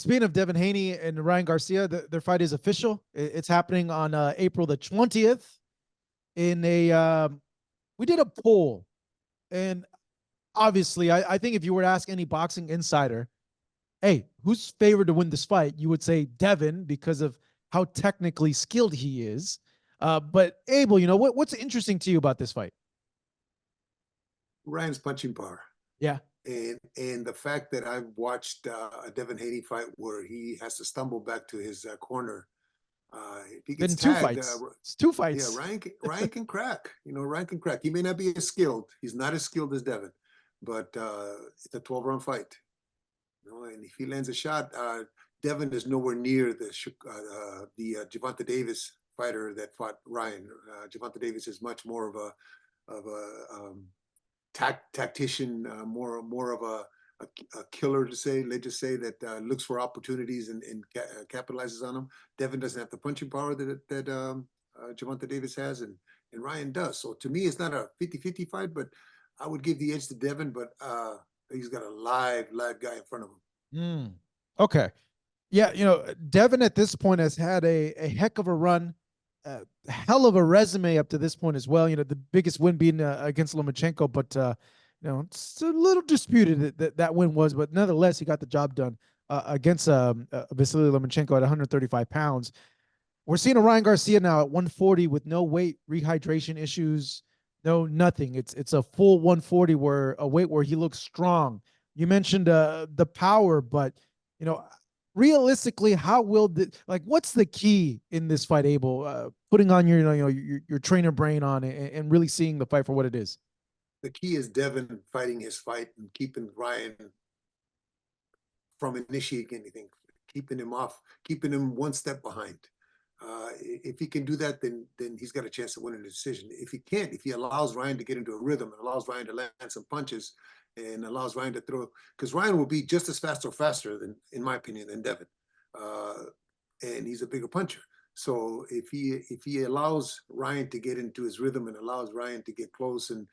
speaking of Devin Haney and Ryan Garcia, their fight is official. It's happening on April the 20th. In a, we did a poll, and obviously, I think if you were to ask any boxing insider, hey, who's favored to win this fight, you would say Devin because of how technically skilled he is. But Abel, what's interesting to you about this fight? Ryan's punching power. Yeah. And the fact that I've watched a Devin Haney fight where he has to stumble back to his corner. If he gets Been tagged, it's two fights. Yeah, Ryan can crack. Ryan can crack. He may not be as skilled. He's not as skilled as Devin, but it's a 12-round fight. And if he lands a shot, Devin is nowhere near the Gervonta Davis fighter that fought Ryan. Gervonta Davis is much more of a tactician, more of a killer to say. Let's just say that looks for opportunities and capitalizes on them. Devin doesn't have the punching power that Gervonta Davis has, and Ryan does. So to me, it's not a 50-50 fight, but I would give the edge to Devin. But he's got a live guy in front of him. Okay, yeah, Devin at this point has had a heck of a run. Hell of a resume up to this point as well. The biggest win being against Lomachenko, but it's a little disputed that win was, but nonetheless, he got the job done against Vasily Lomachenko at 135 pounds. We're seeing a Ryan Garcia now at 140 with no weight rehydration issues, no nothing. It's a full 140 a weight where he looks strong. You mentioned the power, but realistically, how will what's the key in this fight, Abel? Putting on your trainer brain on it and really seeing the fight for what it is. The key is Devin fighting his fight and keeping Ryan from initiating anything, keeping him one step behind. If he can do that, then he's got a chance to win a decision. If he can't, if he allows Ryan to get into a rhythm and allows Ryan to land some punches and allows Ryan to throw, because Ryan will be just as fast or faster than, in my opinion, than Devin, and he's a bigger puncher. So if he allows Ryan to get into his rhythm and allows Ryan to get close and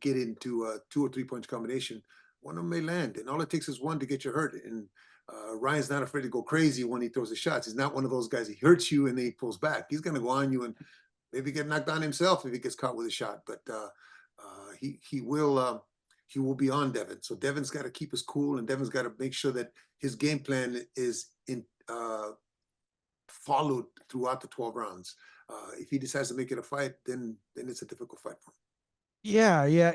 get into a 2 or 3 punch combination, one of them may land, and all it takes is one to get you hurt. And Ryan's not afraid to go crazy when he throws his shots. He's not one of those guys. He hurts you and then he pulls back. He's going to go on you and maybe get knocked down himself if he gets caught with a shot. But he will be on Devin. So Devin's got to keep his cool, and Devin's got to make sure that his game plan is followed throughout the 12 rounds. If he decides to make it a fight, then it's a difficult fight for him. Yeah.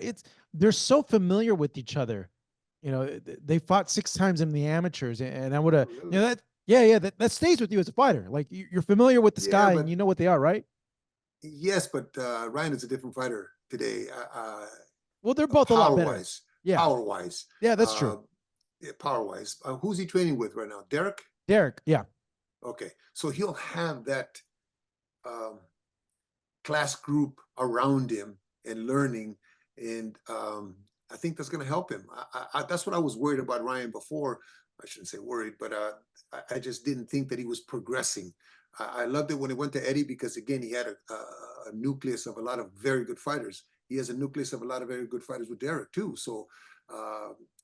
They're so familiar with each other. They fought 6 times in the amateurs, and I would have, that stays with you as a fighter. Like you're familiar with this guy, and you know what they are, right? Yes, but Ryan is a different fighter today. Well, they're both a lot better. Power-wise. Yeah, that's true. Power-wise. Who's he training with right now? Derek, yeah. Okay, so he'll have that class group around him and learning, and I think that's going to help him. That's what I was worried about Ryan before. I shouldn't say worried, but I just didn't think that he was progressing. I loved it when it went to Eddie because, again, he had a nucleus of a lot of very good fighters. He has a nucleus of a lot of very good fighters with Derek, too. So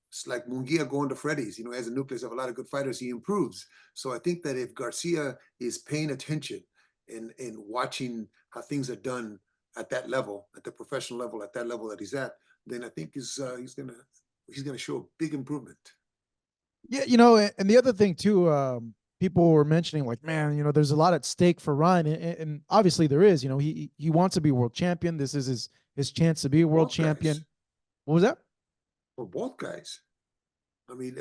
it's like Munguia going to Freddy's. He has a nucleus of a lot of good fighters. He improves. So I think that if Garcia is paying attention and watching how things are done at that level, at the professional level, at that level that he's at, then I think he's gonna show a big improvement. Yeah, and the other thing too, people were mentioning like, man, there's a lot at stake for Ryan, and obviously there is. He wants to be world champion. This is his chance to be a world champion. Guys. What was that? For both guys. I mean,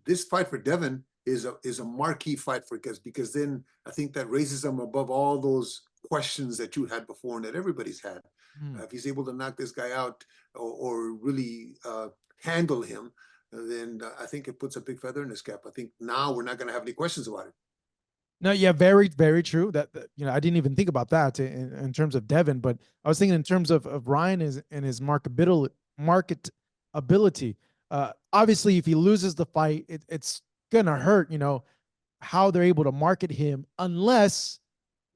this fight for Devin is a marquee fight because then I think that raises him above all those questions that you had before and that everybody's had. If he's able to knock this guy out or really handle him, then I think it puts a big feather in his cap. I think now we're not going to have any questions about it. No, yeah, very, very true. That I didn't even think about that in terms of Devin, but I was thinking in terms of Ryan and his marketability. Obviously, if he loses the fight, it's gonna hurt. How they're able to market him unless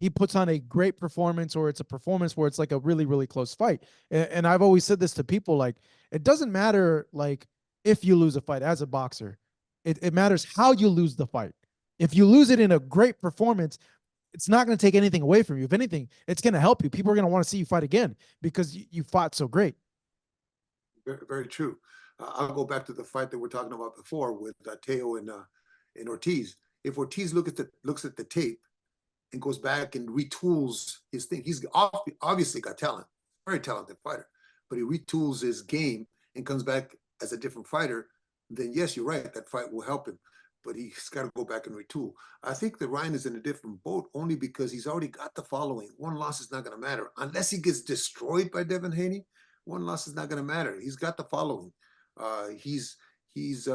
he puts on a great performance or it's a performance where it's like a really, really close fight. And I've always said this to people, like, it doesn't matter, like, if you lose a fight as a boxer, It matters how you lose the fight. If you lose it in a great performance, it's not going to take anything away from you. If anything, it's going to help you. People are going to want to see you fight again because you fought so great. Very, very true. I'll go back to the fight that we're talking about before with Tszyu and Ortiz. If Ortiz looks at the tape and goes back and retools his thing, he's obviously got talent, very talented fighter, but he retools his game and comes back as a different fighter, then yes, you're right, that fight will help him. But he's got to go back and retool. I think that Ryan is in a different boat only because he's already got the following. One loss is not going to matter unless he gets destroyed by Devin Haney. One loss is not going to matter. He's got the following. He's his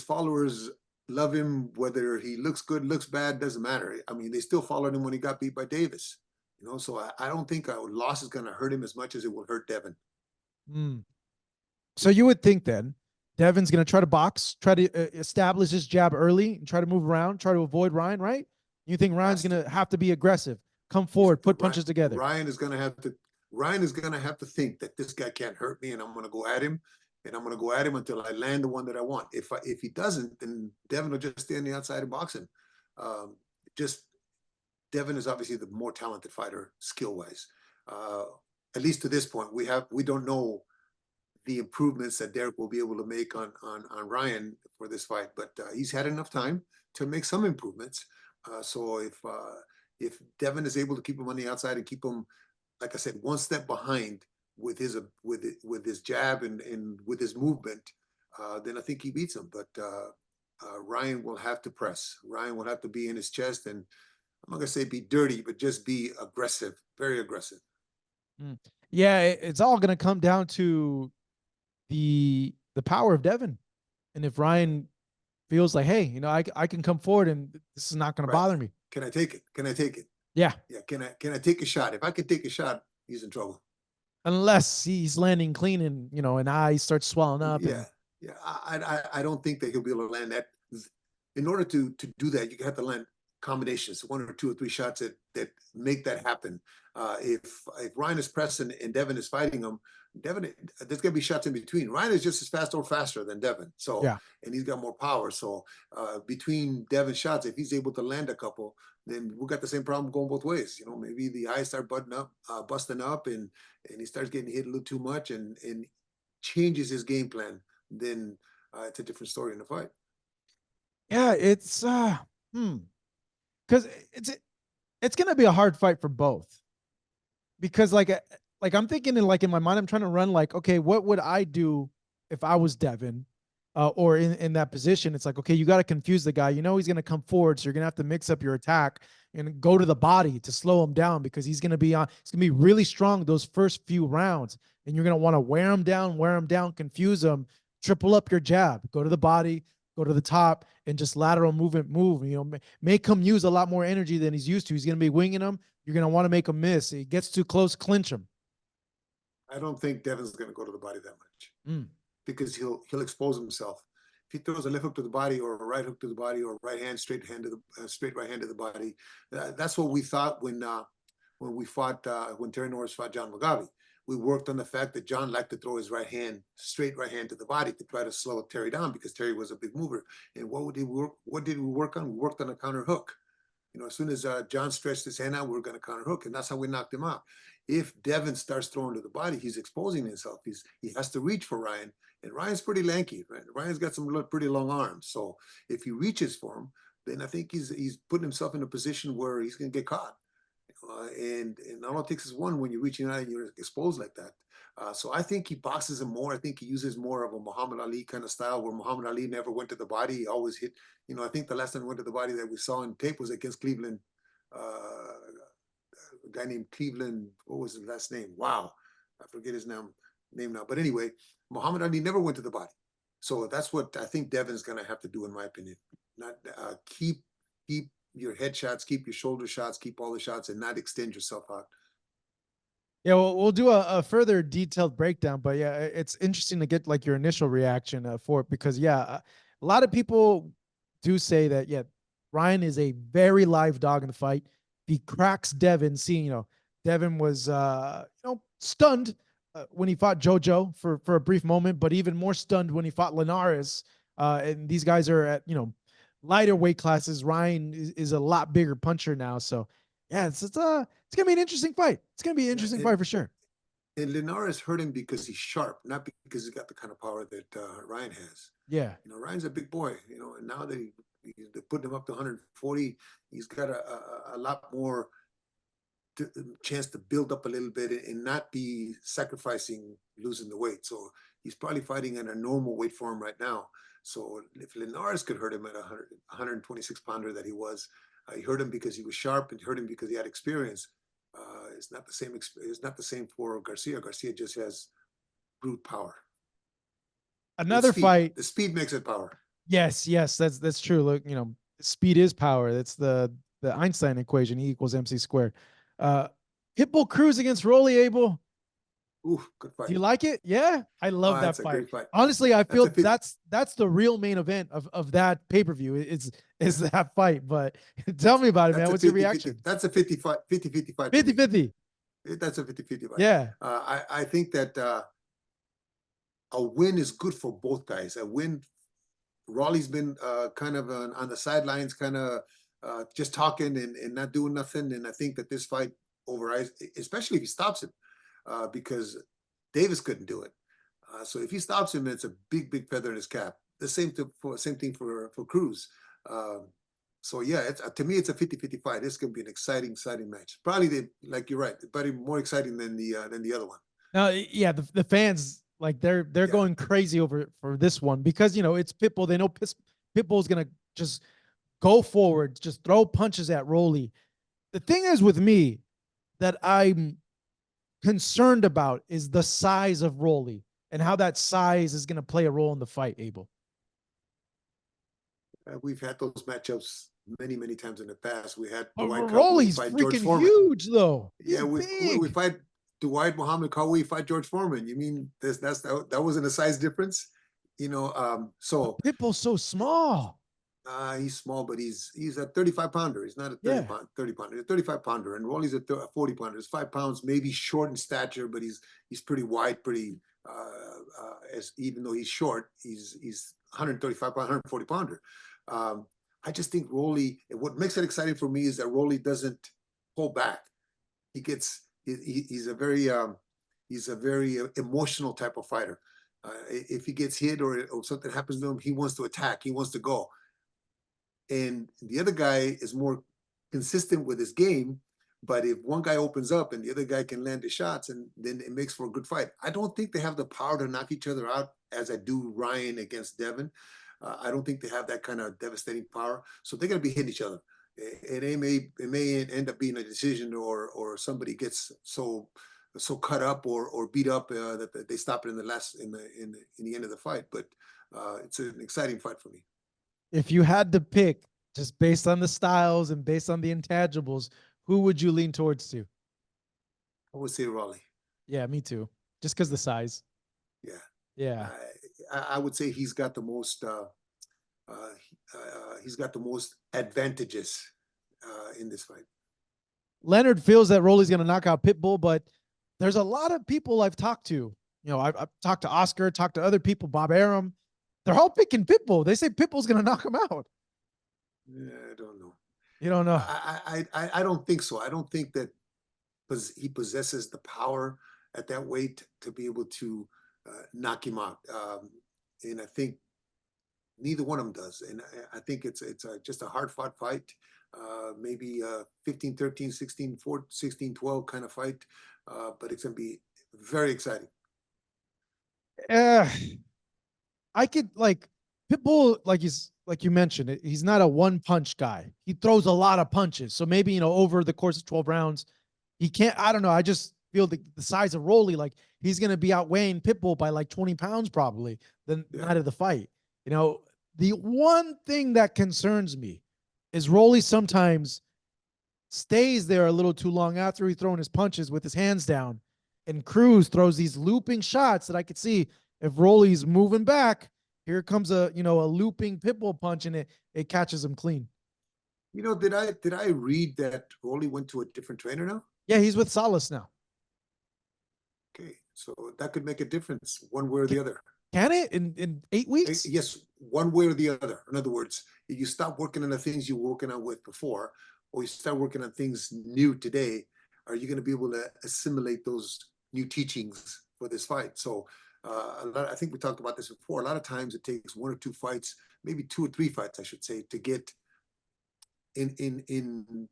followers love him, whether he looks good, looks bad, doesn't matter. I mean, they still followed him when he got beat by Davis. You know, so I don't think a loss is going to hurt him as much as it will hurt Devin. So you would think then Devin's going to try to box, try to establish his jab early and try to move around, try to avoid Ryan, right? You think Ryan's going to have to be aggressive, come forward, put punches together. Ryan is going to have to think that this guy can't hurt me and I'm going to go at him and I'm going to go at him until I land the one that I want. If he doesn't, then Devin will just stay on the outside and box him. Devin is obviously the more talented fighter skill-wise. At least to this point, we don't know the improvements that Derek will be able to make on Ryan for this fight, but he's had enough time to make some improvements. So if Devin is able to keep him on the outside and keep him, like I said, one step behind with his jab and with his movement, then I think he beats him. But Ryan will have to press. Ryan will have to be in his chest, and I'm not gonna say be dirty, but just be aggressive, very aggressive. Yeah, it's all gonna come down to the power of Devin. And if Ryan feels like, hey, you know, I can come forward and this is not going to bother me. Can I take it? Can I take it? Yeah. Yeah. Can I take a shot? If I can take a shot, he's in trouble. Unless he's landing clean and, you know, an eye starts swelling up. Yeah. Yeah. I don't think that he'll be able to land that. In order to do that, you have to land combinations, 1 or 2 or 3 shots that make that happen. If Ryan is pressing and Devin is fighting him, Devin, there's gonna be shots in between. Ryan is just as fast or faster than Devin, so yeah, and he's got more power. So between Devin's shots, if he's able to land a couple, then we got the same problem going both ways. You know, maybe the eyes start busting up, and he starts getting hit a little too much, and changes his game plan. Then it's a different story in the fight. Yeah, it's because it's gonna be a hard fight for both, because like I'm thinking in my mind, I'm trying to run like, okay, what would I do if I was Devin, or in that position? It's like, okay, you got to confuse the guy. You know he's gonna come forward, so you're gonna have to mix up your attack and go to the body to slow him down, because he's gonna be really strong those first few rounds, and you're gonna want to wear him down, confuse him, triple up your jab, go to the body, go to the top, and just lateral movement move. You know, make him use a lot more energy than he's used to. He's gonna be winging him. You're gonna want to make him miss. He gets too close, clinch him. I don't think Devin's going to go to the body that much because he'll expose himself. If he throws a left hook to the body or a right hook to the body or a right hand straight right hand to the body, that's what we thought when we fought when Terry Norris fought John Mugabe. We worked on the fact that John liked to throw his straight right hand to the body to try to slow Terry down, because Terry was a big mover. And what did we work on? We worked on a counter hook. You know, as soon as John stretched his hand out, we were going to counter hook, and that's how we knocked him out. If Devin starts throwing to the body, he's exposing himself. He has to reach for Ryan, and Ryan's pretty lanky. Right? Ryan's got some pretty long arms, so if he reaches for him, then I think he's putting himself in a position where he's going to get caught. And all it takes is one when you're reaching out and you're exposed like that. So I think he boxes him more. I think he uses more of a Muhammad Ali kind of style, where Muhammad Ali never went to the body. He always hit. You know, I think the last time he went to the body that we saw on tape was against Cleveland. A guy named Cleveland. What was his last name? Wow, I forget his name now. But anyway, Muhammad Ali never went to the body. So that's what I think Devin's going to have to do, in my opinion. Not keep your head shots, keep your shoulder shots, keep all the shots, and not extend yourself out. Yeah, well, we'll do a further detailed breakdown, but yeah, it's interesting to get like your initial reaction for it, because a lot of people do say that Ryan is a very live dog in the fight. He cracks Devin, seeing Devin was stunned when he fought JoJo for a brief moment, but even more stunned when he fought Linares And these guys are at, lighter weight classes. Ryan is a lot bigger puncher now. So yeah, it's going to be an interesting fight. It's going to be an interesting fight for sure. And Linares hurt him because he's sharp, not because he's got the kind of power that Ryan has. Yeah. Ryan's a big boy, and now that they're putting him up to 140, he's got a lot more chance to build up a little bit and not be sacrificing losing the weight. So he's probably fighting at a normal weight for him right now. So if Linares could hurt him at 126 pounder that he was, he hurt him because he was sharp and hurt him because he had experience. It's not the same. It's not the same for Garcia. Garcia just has brute power. Another fight. The speed makes it power. Yes, that's true. Look, speed is power. That's the Einstein equation. E equals MC squared. Pitbull Cruz against Rolly, Abel. Ooh, good fight. Do you like it? Yeah, I love that fight. Fight. Honestly, I feel that's the real main event of that pay-per-view. Is that fight. But tell me about it, man. What's your reaction? That's a 50 fight. 50-50 fight. 50-50. That's a 50-50 fight. Yeah. I think that a win is good for both guys. A win. Rolly's been kind of on the sidelines, kind of just talking and not doing nothing. And I think that this fight overrides, especially if he stops him, because Davis couldn't do it. So if he stops him, it's a big feather in his cap. The same thing for Cruz. So yeah, to me, it's a 50-50 fight. This could be an exciting match. Probably like you're right, probably more exciting than the other one. Yeah, the fans, like they're going crazy for this one because it's Pitbull. They know Pitbull's gonna just go forward, just throw punches at Rolly. The thing is with me that I'm concerned about is the size of Rolly and how that size is gonna play a role in the fight, Abel. We've had those matchups many times in the past. We had Rolly's freaking huge, though. Yeah, we fight Dwight Muhammad Kawi fight George Foreman. You mean that wasn't a size difference? So Pitbull's so small. He's small, but he's a 35 pounder. He's not a 30 pounder. He's a 35 pounder, and Rolly's a 40 pounder. He's 5 pounds, maybe short in stature, but he's pretty wide, pretty. Even though he's short, he's 135 pound, 140 pounder. I just think Rolly. What makes it exciting for me is that Rolly doesn't pull back. He's a very emotional type of fighter. If he gets hit or something happens to him, he wants to attack. He wants to go. And the other guy is more consistent with his game. But if one guy opens up and the other guy can land the shots, and then it makes for a good fight. I don't think they have the power to knock each other out as I do Ryan against Devin. I don't think they have that kind of devastating power. So they're going to be hitting each other. It may end up being a decision or somebody gets so cut up or beat up that they stop it in the end of the fight. But it's an exciting fight for me. If you had to pick, just based on the styles and based on the intangibles, who would you lean towards to? I would say Rolly. Yeah, me too. Just because the size. Yeah. I would say he's got the most. He's got the most advantages in this fight. Leonard feels that Rolly's going to knock out Pitbull, but there's a lot of people I've talked to. I've talked to Oscar, talked to other people, Bob Arum. They're all picking Pitbull. They say Pitbull's going to knock him out. Yeah, I don't know. You don't know? I don't think so. I don't think that he possesses the power at that weight to be able to knock him out. And I think neither one of them does. And I think it's just a hard-fought fight, maybe 15-13, 16-4, 16-12 kind of fight. But it's going to be very exciting. I could Pitbull, like you mentioned, he's not a one-punch guy. He throws a lot of punches. So maybe, over the course of 12 rounds, he can't. I don't know. I just feel the size of Rolly, he's going to be outweighing Pitbull by 20 pounds probably the night of the fight. The one thing that concerns me is Rolly sometimes stays there a little too long after he's throwing his punches with his hands down, and Cruz throws these looping shots that I could see if Rolly's moving back, here comes a looping Pitbull punch and it catches him clean. Did I read that Rolly went to a different trainer now? Yeah, he's with Salas now. Okay, so that could make a difference one way or the other. Can it in 8 weeks? Yes, one way or the other. In other words, if you stop working on the things you were working on with before, or you start working on things new today, are you going to be able to assimilate those new teachings for this fight? So I think we talked about this before. A lot of times it takes 1 or 2 fights, maybe 2 or 3 fights, I should say, to get in in in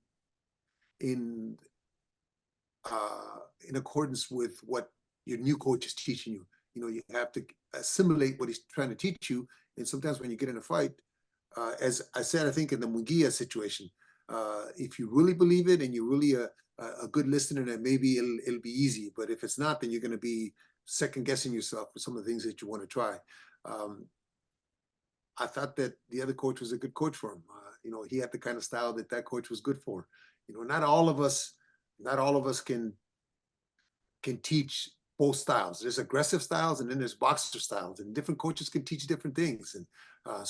in in accordance with what your new coach is teaching you. You know, you have to assimilate what he's trying to teach you. And sometimes when you get in a fight, as I said, I think in the Munguia situation, if you really believe it and you're really a good listener, then maybe it'll be easy. But if it's not, then you're going to be second guessing yourself with some of the things that you want to try. Um, I thought that the other coach was a good coach for him. You know, he had the kind of style that that coach was good for. You know, not all of us can teach both styles. There's aggressive styles and then there's boxer styles, and different coaches can teach different things. And uh,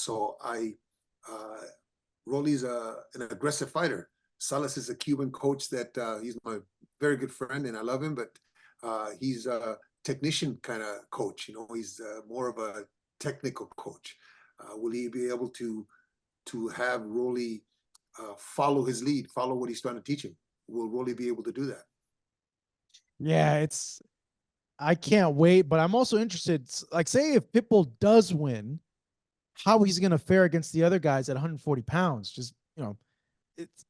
Rolly's an aggressive fighter. Salas is a Cuban coach that he's my very good friend and I love him, but he's a technician kind of coach. You know, he's more of a technical coach. Will he be able to have Rolly follow his lead, follow what he's trying to teach him? Will Rolly be able to do that? Yeah, I can't wait, but I'm also interested. Like, say if Pitbull does win, how he's going to fare against the other guys at 140 pounds. Just, it's,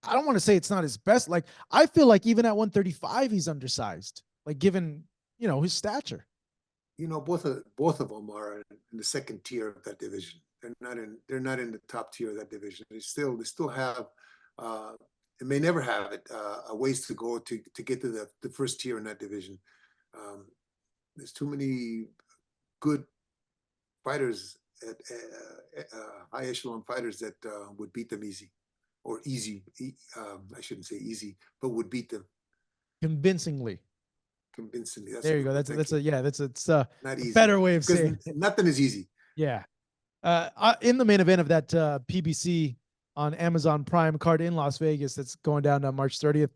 I don't want to say it's not his best. Like, I feel like even at 135, he's undersized, like given, his stature. You know, both of them are in the second tier of that division. They're not in the top tier of that division. They still have and may never have it a ways to go to get to the first tier in that division. Um, there's too many good fighters at high echelon fighters that would beat them easy, or easy. I shouldn't say easy, but would beat them Convincingly. convincingly. That's a There you good go. one. That's Thank that's you. a yeah. It's Not a easy better way of because saying it. nothing is easy. Yeah. In the main event of that PBC on Amazon Prime card in Las Vegas, that's going down on March 30th.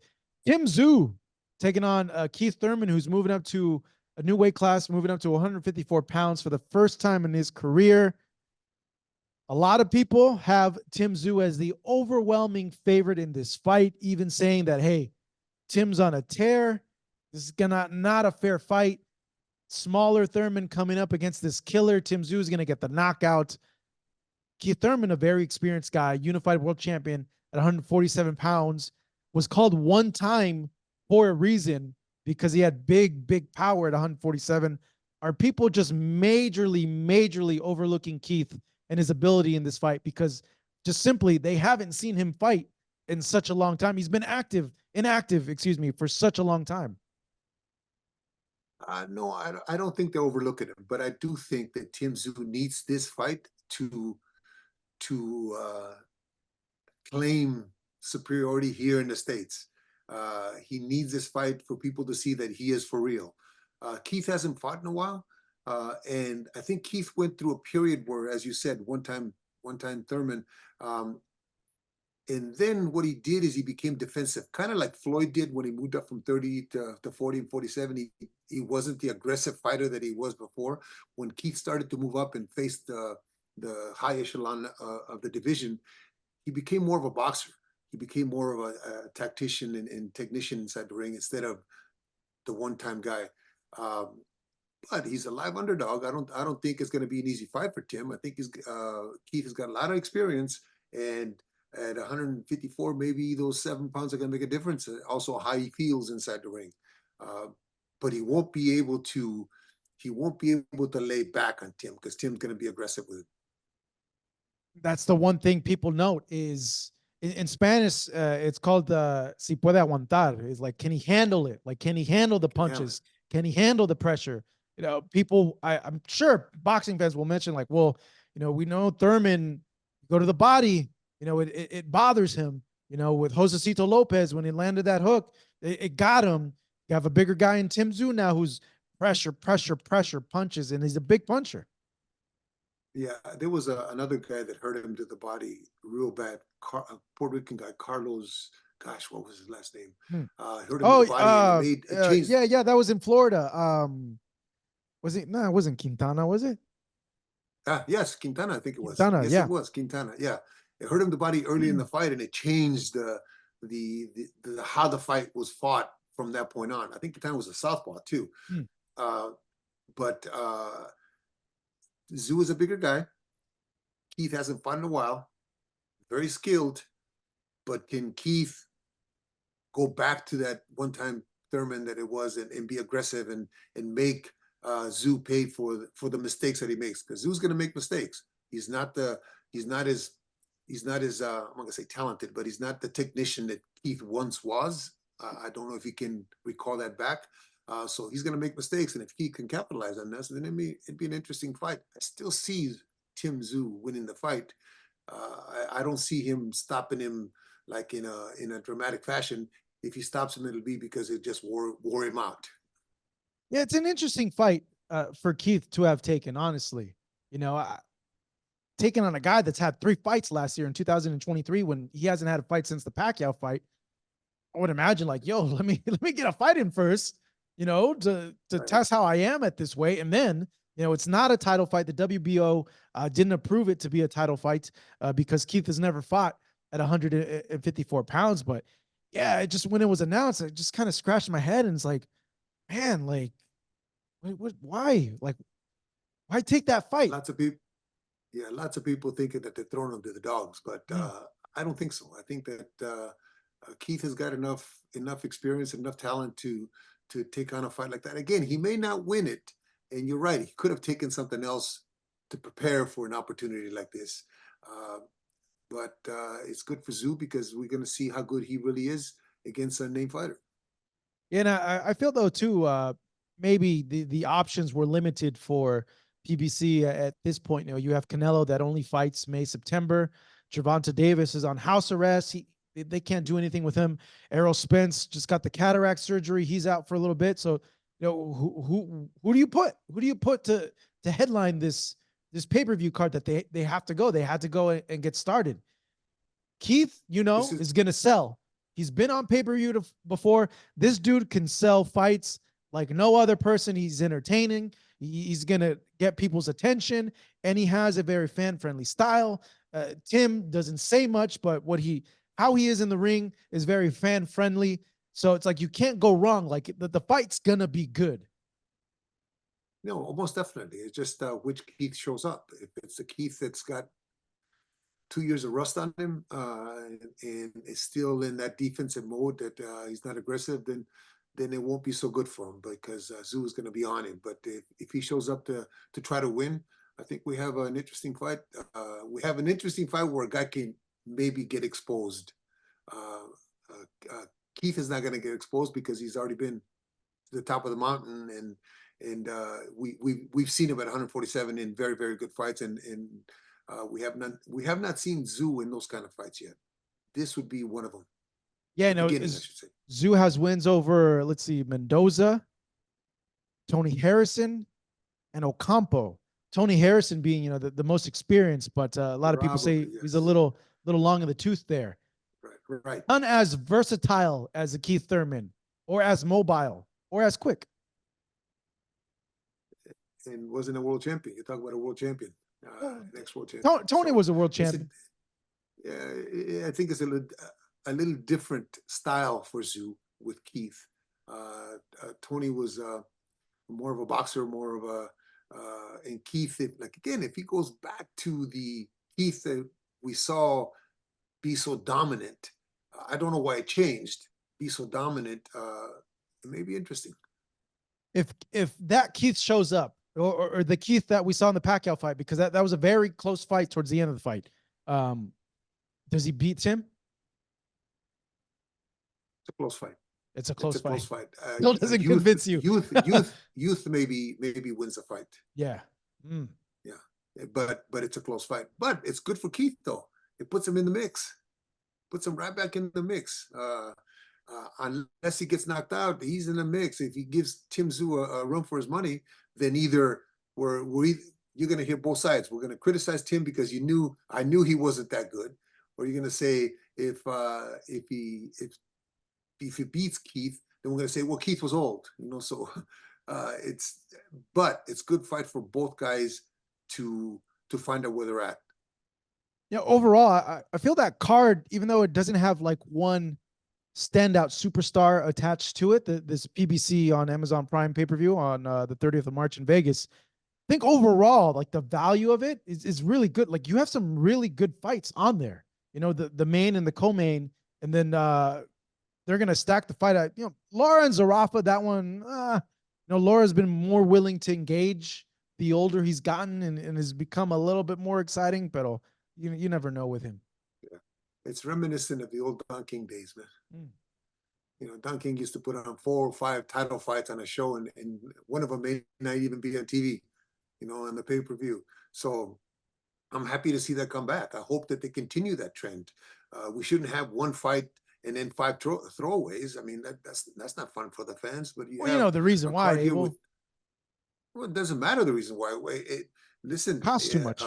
Tszyu taking on Keith Thurman, who's moving up to a new weight class, moving up to 154 pounds for the first time in his career. A lot of people have Tszyu as the overwhelming favorite in this fight, even saying that, hey, Tim's on a tear. This is gonna not a fair fight. Smaller Thurman coming up against this killer. Tszyu is gonna get the knockout. Keith Thurman, a very experienced guy, unified world champion at 147 pounds, was called one time for a reason because he had big power at 147. Are people just majorly overlooking Keith and his ability in this fight because just simply they haven't seen him fight in such a long time? He's been inactive, for such a long time. No, I don't think they're overlooking him, but I do think that Tszyu needs this fight to claim superiority here in the States. He needs this fight for people to see that he is for real. Keith hasn't fought in a while, and I think Keith went through a period where, as you said, one time Thurman, and then what he did is he became defensive, kind of like Floyd did when he moved up from 30 to 40 and 47. He wasn't the aggressive fighter that he was before. When Keith started to move up and face the high echelon of the division, he became more of a boxer. He became more of a tactician and technician inside the ring instead of the one-time guy. But he's a live underdog. I don't think it's going to be an easy fight for Tim. I think Keith has got a lot of experience, and at 154, maybe those 7 pounds are going to make a difference. Also, how he feels inside the ring, but he won't be able to. He won't be able to lay back on Tim because Tim's going to be aggressive with it. That's the one thing people note is in Spanish, it's called si puede aguantar. It's like, can he handle it? Like, can he handle the punches? Yeah. Can he handle the pressure? People, I'm sure boxing fans will mention like, well, we know Thurman go to the body, it bothers him, with Josecito Lopez, when he landed that hook, it got him. You have a bigger guy in Tszyu now who's pressure punches, and he's a big puncher. Yeah, there was another guy that hurt him to the body real bad. A Puerto Rican guy, Carlos. Gosh, what was his last name? Hurt him to the body, and it changed. Yeah, that was in Florida. Was it? No, it wasn't Quintana, was it? Yes, Quintana, I think it was. Quintana, Yes, it yeah. was Quintana. Yeah, it hurt him the body early in the fight, and it changed the how the fight was fought from that point on. I think Quintana was a southpaw too, Mm. uh, but Tszyu is a bigger guy. Keith hasn't fought in a while. Very skilled, but can Keith go back to that one-time Thurman that it was, and be aggressive and make Tszyu pay for the mistakes that he makes? Because Zhu's going to make mistakes. He's not as I'm not gonna say talented, but he's not the technician that Keith once was. I don't know if he can recall that back. So he's going to make mistakes, and if Keith can capitalize on this, then it'd be an interesting fight. I still see Tszyu winning the fight. I don't see him stopping him like in a dramatic fashion. If he stops him, it'll be because it just wore him out. Yeah, it's an interesting fight for Keith to have taken, honestly. You know, taking on a guy that's had 3 fights last year in 2023 when he hasn't had a fight since the Pacquiao fight. I would imagine like, yo, let me get a fight in first, you know, to Right. test how I am at this weight. And then, you know, it's not a title fight. The WBO didn't approve it to be a title fight because Keith has never fought at 154 pounds. But yeah, it just, when it was announced, it just kind of scratched my head, and it's like, man, like, why? Like, why take that fight? Lots of people, yeah, lots of people thinking that they're throwing them to the dogs, but I don't think so. I think that Keith has got enough experience, enough talent to take on a fight like that. Again, he may not win it, and you're right. He could have taken something else to prepare for an opportunity like this. But it's good for Tszyu because we're going to see how good he really is against a named fighter. Yeah, and I feel though too, maybe the options were limited for PBC at this point. You know, you have Canelo that only fights May, September. Gervonta Davis is on house arrest. They can't do anything with him. Errol Spence just got the cataract surgery. He's out for a little bit. So, you know, who do you put? Who do you put to headline this pay-per-view card that they have to go? They had to go and get started. Keith, you know, is going to sell. He's been on pay-per-view before. This dude can sell fights like no other person. He's entertaining. He's going to get people's attention, and he has a very fan-friendly style. Tim doesn't say much, but how he is in the ring is very fan-friendly. So it's like you can't go wrong. Like the fight's going to be good. No, almost definitely. It's just which Keith shows up. If it's the Keith that's got 2 years of rust on him and is still in that defensive mode that he's not aggressive, then it won't be so good for him because Tszyu is going to be on him. But if he shows up to try to win, I think we have an interesting fight. We have an interesting fight where a guy can maybe get exposed. Keith is not going to get exposed because he's already been to the top of the mountain, and we've seen him at 147 in very, very good fights, and we have not seen Tszyu in those kind of fights yet. This would be one of them. Yeah, no, Tszyu has wins over, let's see, Mendoza, Tony Harrison, and Ocampo. Tony Harrison being, you know, the most experienced, but a lot of people say he's a little long in the tooth there. Right. None as versatile as a Keith Thurman, or as mobile, or as quick. And wasn't a world champion. You talk about a world champion, next world champion. Tony was a world champion. I think it's a little different style for Tszyu with Keith. Tony was more of a boxer, more of a and Keith, if he goes back to the Keith that we saw be so dominant, I don't know why it changed. Be so dominant, it may be interesting. If that Keith shows up, or the Keith that we saw in the Pacquiao fight, because that was a very close fight towards the end of the fight. Does he beat him? It's a close fight. It's a close fight. Still doesn't convince you. Youth maybe wins the fight. Yeah. Yeah. But it's a close fight. But it's good for Keith though. It puts him in the mix. Puts him right back in the mix. Unless he gets knocked out, he's in the mix. If he gives Tszyu a run for his money, then either you're going to hear both sides. We're going to criticize Tim because I knew he wasn't that good, or you're going to say if he beats Keith, then we're going to say, well, Keith was old, you know. So It's but it's good fight for both guys to find out where they're at. Yeah, overall, I feel that card, even though it doesn't have like one standout superstar attached to it, this PBC on Amazon Prime pay-per-view on the 30th of March in Vegas, I think overall, like the value of it is really good. Like you have some really good fights on there. You know, the main and the co-main, and then they're gonna stack the fight at, Laura and Zarafa, that one, Laura's been more willing to engage the older he's gotten, and has become a little bit more exciting, but you never know with him. Yeah. It's reminiscent of the old Don King days, man. Mm. Don King used to put on 4 or 5 title fights on a show, and one of them may not even be on TV, on the pay-per-view. So I'm happy to see that come back. I hope that they continue that trend. We shouldn't have one fight and then 5 throwaways. I mean, that's not fun for the fans. But Well, you know the reason why, Abel. Well, it doesn't matter the reason why. Listen, Costs too much.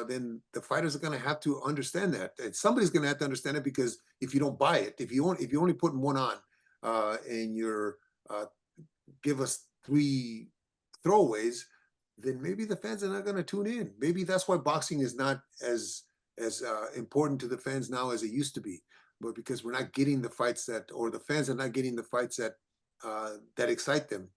then the fighters are going to have to understand that. And somebody's going to have to understand it, because if you don't buy it, if you only putting one on, and you're give us 3 throwaways, then maybe the fans are not going to tune in. Maybe that's why boxing is not as important to the fans now as it used to be. But because we're not getting the fights or the fans are not getting the fights that excite them.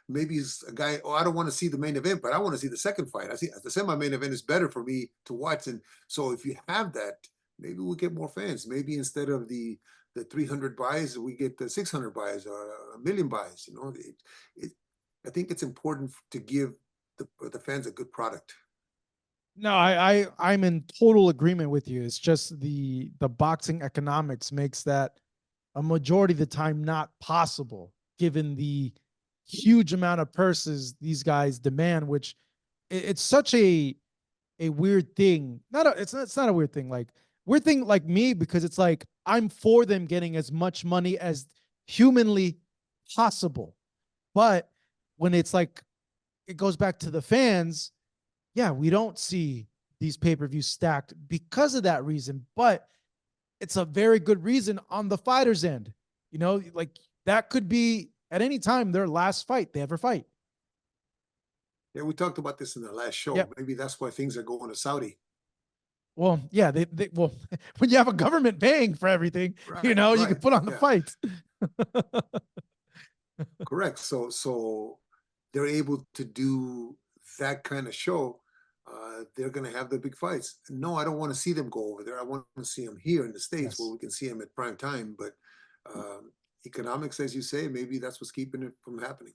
Maybe it's a guy, I don't want to see the main event, but I want to see the second fight. I see the semi-main event is better for me to watch. And so if you have that, maybe we'll get more fans. Maybe instead of the 300 buys, we get the 600 buys or 1,000,000 buys. I think it's important to give the fans a good product. No, I'm in total agreement with you. It's just the boxing economics makes that a majority of the time not possible, given the huge amount of purses these guys demand, which it's such a weird thing. It's not a weird thing. Like weird thing like me, because it's like I'm for them getting as much money as humanly possible. But when it's like it goes back to the fans, yeah, we don't see these pay-per-views stacked because of that reason. But it's a very good reason on the fighter's end. Like that could be at any time their last fight they ever fight. Yeah, we talked about this in the last show. Yep. Maybe that's why things are going to Saudi. Well, yeah, well, when you have a government paying for everything, Right, you right. can put on the fights. Correct. So they're able to do that kind of show. They're going to have the big fights. No, I don't want to see them go over there. I want to see them here in the States, Yes. where we can see them at prime time. But economics, as you say, maybe that's what's keeping it from happening.